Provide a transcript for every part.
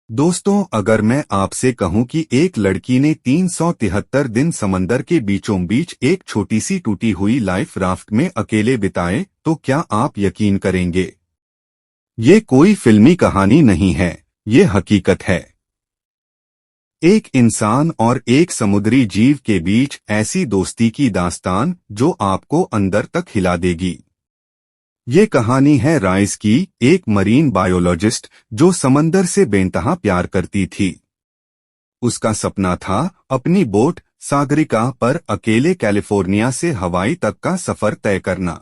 दोस्तों, अगर मैं आपसे कहूं कि एक लड़की ने 373 दिन समंदर के बीचों बीच एक छोटी सी टूटी हुई लाइफ राफ्ट में अकेले बिताए, तो क्या आप यकीन करेंगे? ये कोई फिल्मी कहानी नहीं है, ये हकीकत है। एक इंसान और एक समुद्री जीव के बीच ऐसी दोस्ती की दास्तान जो आपको अंदर तक हिला देगी। ये कहानी है राइस की, एक मरीन बायोलॉजिस्ट जो समंदर से बेइंतहा प्यार करती थी। उसका सपना था अपनी बोट सागरिका पर अकेले कैलिफोर्निया से हवाई तक का सफर तय करना।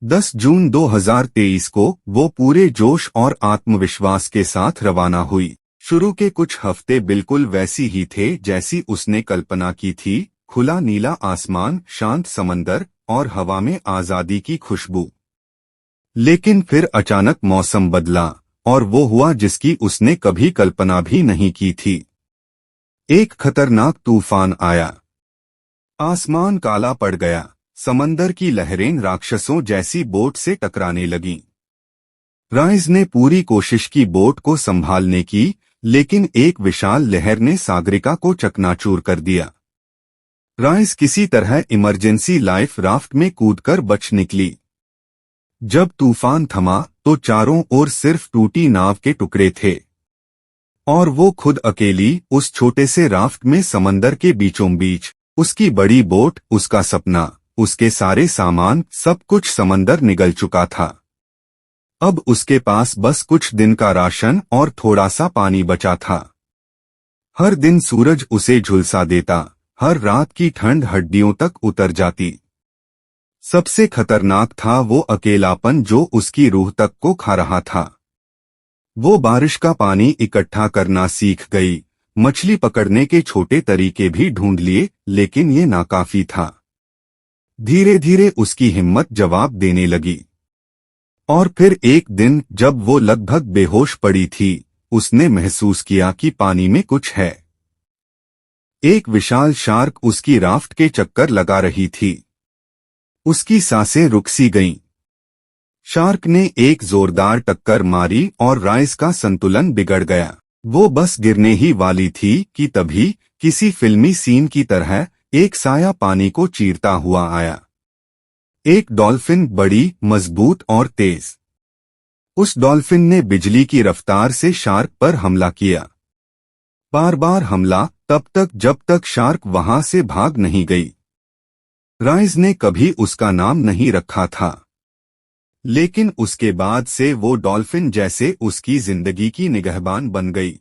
10 जून 2023 को वो पूरे जोश और आत्मविश्वास के साथ रवाना हुई। शुरू के कुछ हफ्ते बिल्कुल वैसी ही थे जैसी उसने कल्पना की थी। खुला नीला आसमान, शांत समंदर और हवा में आजादी की खुशबू। लेकिन फिर अचानक मौसम बदला, और वो हुआ जिसकी उसने कभी कल्पना भी नहीं की थी। एक खतरनाक तूफान आया। आसमान काला पड़ गया, समंदर की लहरें राक्षसों जैसी बोट से टकराने लगीं। राइस ने पूरी कोशिश की बोट को संभालने की, लेकिन एक विशाल लहर ने सागरिका को चकनाचूर कर दिया। राइस किसी तरह इमरजेंसी लाइफ राफ्ट में कूदकर बच निकली। जब तूफान थमा तो चारों ओर सिर्फ टूटी नाव के टुकड़े थे, और वो खुद अकेली उस छोटे से राफ्ट में समंदर के बीचों बीच। उसकी बड़ी बोट, उसका सपना, उसके सारे सामान, सब कुछ समंदर निगल चुका था। अब उसके पास बस कुछ दिन का राशन और थोड़ा सा पानी बचा था। हर दिन सूरज उसे झुलसा देता, हर रात की ठंड हड्डियों तक उतर जाती। सबसे खतरनाक था वो अकेलापन जो उसकी रूह तक को खा रहा था। वो बारिश का पानी इकट्ठा करना सीख गई, मछली पकड़ने के छोटे तरीके भी ढूंढ लिए, लेकिन ये नाकाफी था। धीरे धीरे उसकी हिम्मत जवाब देने लगी। और फिर एक दिन जब वो लगभग बेहोश पड़ी थी, उसने महसूस किया कि पानी में कुछ है। एक विशाल शार्क उसकी राफ्ट के चक्कर लगा रही थी। उसकी सांसें रुक सी गईं। शार्क ने एक जोरदार टक्कर मारी और राइस का संतुलन बिगड़ गया। वो बस गिरने ही वाली थी कि तभी किसी फिल्मी सीन की तरह एक साया पानी को चीरता हुआ आया। एक डॉल्फिन, बड़ी, मजबूत और तेज। उस डॉल्फिन ने बिजली की रफ्तार से शार्क पर हमला किया। बार बार हमला, तब तक जब तक शार्क वहां से भाग नहीं गई। राइस ने कभी उसका नाम नहीं रखा था, लेकिन उसके बाद से वो डॉल्फिन जैसे उसकी जिंदगी की निगहबान बन गई।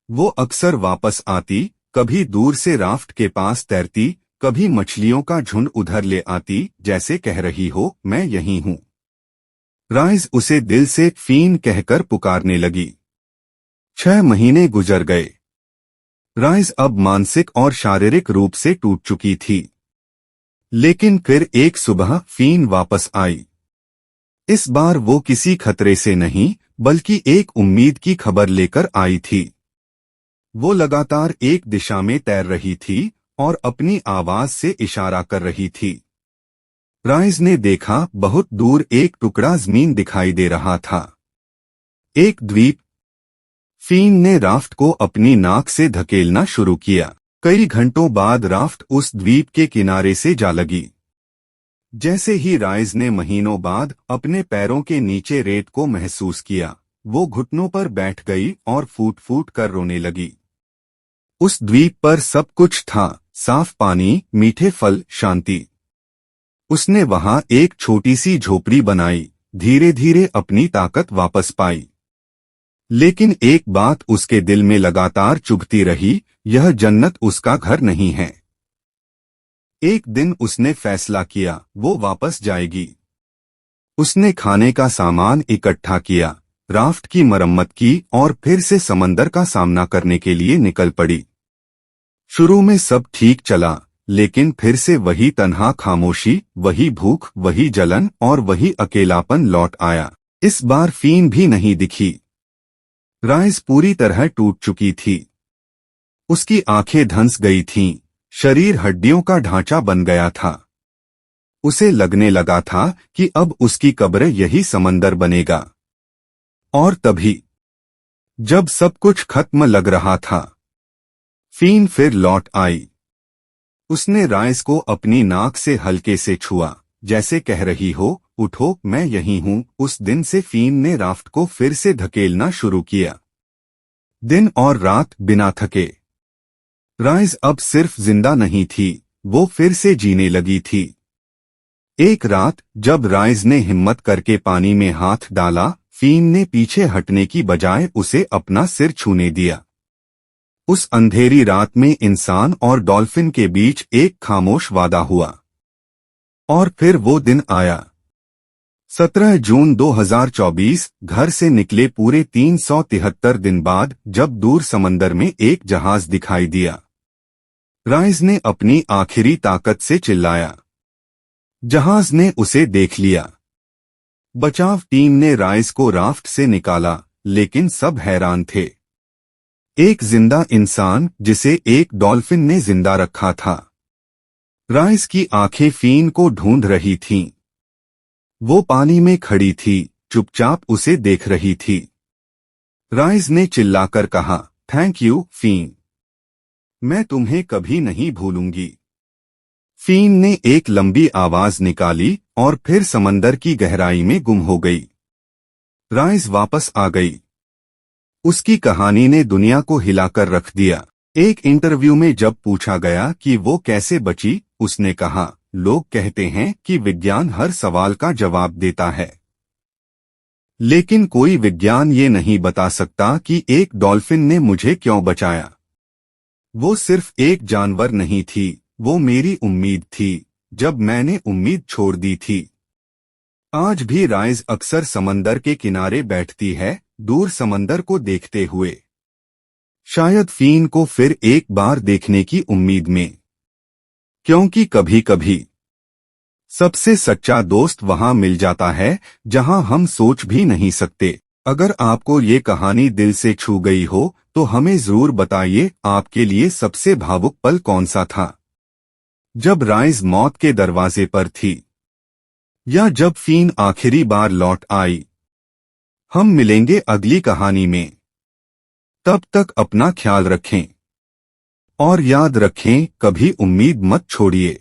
वो अक्सर वापस आती, कभी दूर से राफ्ट के पास तैरती, कभी मछलियों का झुंड उधर ले आती, जैसे कह रही हो, मैं यहीं हूं। राइस उसे दिल से फीन कहकर पुकारने लगी। 6 महीने गुजर गए। राइस अब मानसिक और शारीरिक रूप से टूट चुकी थी। लेकिन फिर एक सुबह फीन वापस आई। इस बार वो किसी खतरे से नहीं, बल्कि एक उम्मीद की खबर लेकर आई थी। वो लगातार एक दिशा में तैर रही थी और अपनी आवाज से इशारा कर रही थी। राइस ने देखा, बहुत दूर एक टुकड़ा जमीन दिखाई दे रहा था। एक द्वीप। फीन ने राफ्ट को अपनी नाक से धकेलना शुरू किया। कई घंटों बाद राफ्ट उस द्वीप के किनारे से जा लगी। जैसे ही राइस ने महीनों बाद अपने पैरों के नीचे रेत को महसूस किया, वो घुटनों पर बैठ गई और फूट फूट कर रोने लगी। उस द्वीप पर सब कुछ था, साफ पानी, मीठे फल, शांति। उसने वहां एक छोटी सी झोपड़ी बनाई, धीरे धीरे अपनी ताकत वापस पाई। लेकिन एक बात उसके दिल में लगातार चुभती रही, यह जन्नत उसका घर नहीं है। एक दिन उसने फैसला किया, वो वापस जाएगी। उसने खाने का सामान इकट्ठा किया, राफ्ट की मरम्मत की और फिर से समंदर का सामना करने के लिए निकल पड़ी। शुरू में सब ठीक चला, लेकिन फिर से वही तन्हा खामोशी, वही भूख, वही जलन और वही अकेलापन लौट आया। इस बार फीन भी नहीं दिखी। राइस पूरी तरह टूट चुकी थी। उसकी आंखें धंस गई थीं, शरीर हड्डियों का ढांचा बन गया था। उसे लगने लगा था कि अब उसकी कब्र यही समंदर बनेगा। और तभी जब सब कुछ खत्म लग रहा था, फीन फिर लौट आई। उसने राइस को अपनी नाक से हल्के से छुआ, जैसे कह रही हो, उठो, मैं यहीं हूं। उस दिन से फीन ने राफ्ट को फिर से धकेलना शुरू किया, दिन और रात बिना थके। राइस अब सिर्फ जिंदा नहीं थी, वो फिर से जीने लगी थी। एक रात जब राइस ने हिम्मत करके पानी में हाथ डाला, फीन ने पीछे हटने की बजाय उसे अपना सिर छूने दिया। उस अंधेरी रात में इंसान और डॉल्फिन के बीच एक खामोश वादा हुआ। और फिर वो दिन आया। 17 जून 2024, घर से निकले पूरे 373 दिन बाद, जब दूर समंदर में एक जहाज दिखाई दिया। राइस ने अपनी आखिरी ताकत से चिल्लाया। जहाज ने उसे देख लिया। बचाव टीम ने राइस को राफ्ट से निकाला, लेकिन सब हैरान थे। एक जिंदा इंसान जिसे एक डॉल्फिन ने जिंदा रखा था। राइस की आंखें फीन को ढूंढ रही थीं। वो पानी में खड़ी थी, चुपचाप उसे देख रही थी। राइस ने चिल्लाकर कहा, थैंक यू फीन, मैं तुम्हें कभी नहीं भूलूंगी। फीन ने एक लंबी आवाज निकाली और फिर समंदर की गहराई में गुम हो गई। राइस वापस आ गई। उसकी कहानी ने दुनिया को हिलाकर रख दिया। एक इंटरव्यू में जब पूछा गया कि वो कैसे बची, उसने कहा, लोग कहते हैं कि विज्ञान हर सवाल का जवाब देता है, लेकिन कोई विज्ञान ये नहीं बता सकता कि एक डॉल्फिन ने मुझे क्यों बचाया। वो सिर्फ एक जानवर नहीं थी, वो मेरी उम्मीद थी, जब मैंने उम्मीद छोड़ दी थी। आज भी राइस अक्सर समंदर के किनारे बैठती है, दूर समंदर को देखते हुए, शायद फीन को फिर एक बार देखने की उम्मीद में। क्योंकि कभी कभी सबसे सच्चा दोस्त वहां मिल जाता है जहां हम सोच भी नहीं सकते। अगर आपको ये कहानी दिल से छू गई हो तो हमें जरूर बताइए, आपके लिए सबसे भावुक पल कौन सा था? जब राइस मौत के दरवाजे पर थी, या जब फीन आखिरी बार लौट आई? हम मिलेंगे अगली कहानी में। तब तक अपना ख्याल रखें और याद रखें, कभी उम्मीद मत छोड़िए।